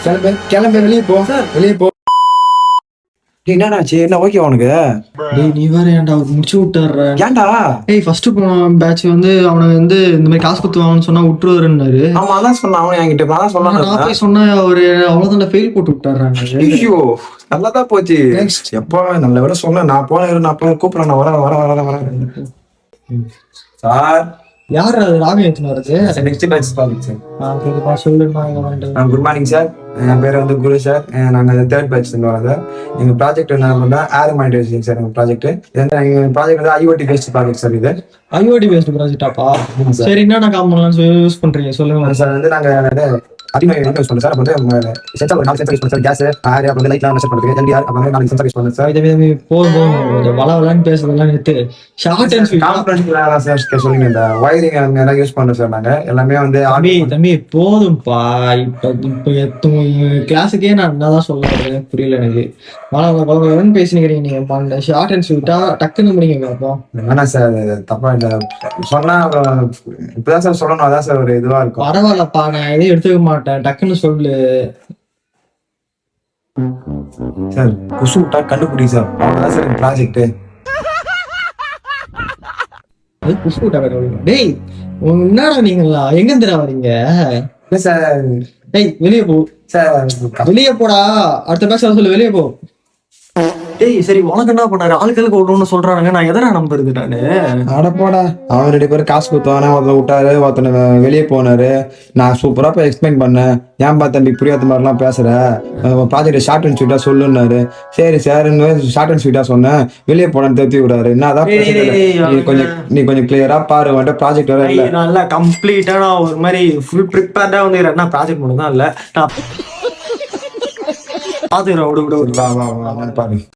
கிளம்பு கிளம்பு, வெளியே போ வெளியே போ. என்னடாச்சு? என்ன ஓகே உனக்கு? டேய் நீ வேற ஏன்டா முடிச்சு விட்டுற? ஏன்டா? டேய் ஃபர்ஸ்ட் பேட்ச் வந்து அவனை வந்து இந்த மாதிரி காசு குத்துவாங்கன்னு சொன்னா விட்டுருவாருன்னாரு. ஆமா அதான் சொன்னான் அவன் என்கிட்ட. நான் சொன்னான். நான் போய் சொன்னா அவரு அவ்வளவுதான் ஃபெயில் போட்டு விட்டுறாங்க. ஐயோ நல்லாதான் போச்சு. எப்போ நல்ல விட சொன்னேன். நான் போய் கூப்பிடுறேன். நான் வரேன் சார். யார் அது? ராகவேந்திரன் வருது. Next batch sir. சொல்லுமா. Good morning sir. என் பேர் வந்து குரு சார். நாங்கள் தேர்ட் பேட்ச் வரோம் சார். எங்கள் ப்ராஜெக்ட் என்ன பண்ணா ஏர் மானிட்டரிங் சார். எங்கள் ப்ராஜெக்ட் எங்கள் ப்ராஜெக்ட் வந்து IoT பேஸ்ட் ப்ராஜெக்ட் சார். இது IoT பேஸ்ட் ப்ராஜெக்டாப்பா? சரி என்னென்ன காம்பனன்ட்ஸ் யூஸ் பண்றீங்க சொல்லுங்க சார். வந்து நாங்கள் அதிகமாக யூஸ் பண்ணுறோம் சார். அப்போ வந்து சென்சார் ஒரு 4 சென்சார் யூஸ் பண்ணுறோம் சார். கேஸ், ஏர், அப்புறம் வந்து லைட்லாம் மெஷர் பண்ணுறது, LDR, அப்புறம் வந்து 4 சென்சார் யூஸ் பண்ணுறோம் சார். இதை போதும் கொஞ்சம் வளவலான்னு பேசுறதெல்லாம் எடுத்து short and sweet components sir சொல்லுங்க. இந்த வயரிங் எல்லாம் யூஸ் பண்ணுறோம் சார். நாங்கள் எல்லாமே வந்து தம்பி போதும்பா. இப்போ கிளாஸுக்கே நான் என்னதான் சொல்ல புரியல எனக்கு. வளவலன்னு பேசினீங்க நீங்க. ஷார்ட் அண்ட் ஸ்வீட்டா டக்குன்னு முடிங்க பார்ப்போம். வேணாம் சார், தப்பா இல்லை சொன்னா இப்பதான் சார் சொல்லணும். அதான் சார் ஒரு இதுவா இருக்கும். பரவாயில்லப்பா, நான் எதையும் எடுத்துக்க மாட்டேன். டக்குன்னு சொல்லு சார். குசு விட்டா கண்டுபிடி சார். அவ்வளோதான் சார் எங்கள் ப்ராஜெக்ட். குசு விட்டா கண்டுபிடிங்க. டேய் என்னடா நீங்களா எங்க இருந்துடா வரீங்க? இல்லை சார். டேய் வெளியே போ சார். வெளியே போடா. அடுத்த பேச சொல்லு வெளியே போ. டேய் சரி உனக்கு என்ன பண்ணாரு? ஆட்களுக்கு ஒண்ணு சொல்றானுங்க. நான் எதனா நம்புறது நானு? அடப்போடா. அவன் 2 பேரும் காசு கொடுத்தானே. ஒருத்தர் விட்டாரு, ஒருத்தனை வெளியே போனாரு. நான் சூப்பரா போய் எக்ஸ்பிளைன் பண்ணேன். ஏன்பா தம்பி புரியாத மாதிரிலாம் பேசுற? ப்ராஜெக்ட் ஷார்ட் அண்ட் ஸ்வீட்டா சொல்லுன்னாரு. சரி சார் ஷார்ட் அண்ட் ஸ்வீட்டா சொன்னேன். வெளியே போனேன்னு தேத்தி விடாரு. என்னதான் நீ கொஞ்சம் கிளியரா பாரு. வந்துட்டு ப்ராஜெக்ட் வர இல்லை. நல்லா கம்ப்ளீட்டா நான் ஒரு மாதிரி ஃபுல் ப்ரிப்பேர்டா வந்து ப்ராஜெக்ட் மட்டும் தான் இல்ல. நான் பாத்துக்கிறேன். விடு பாரு.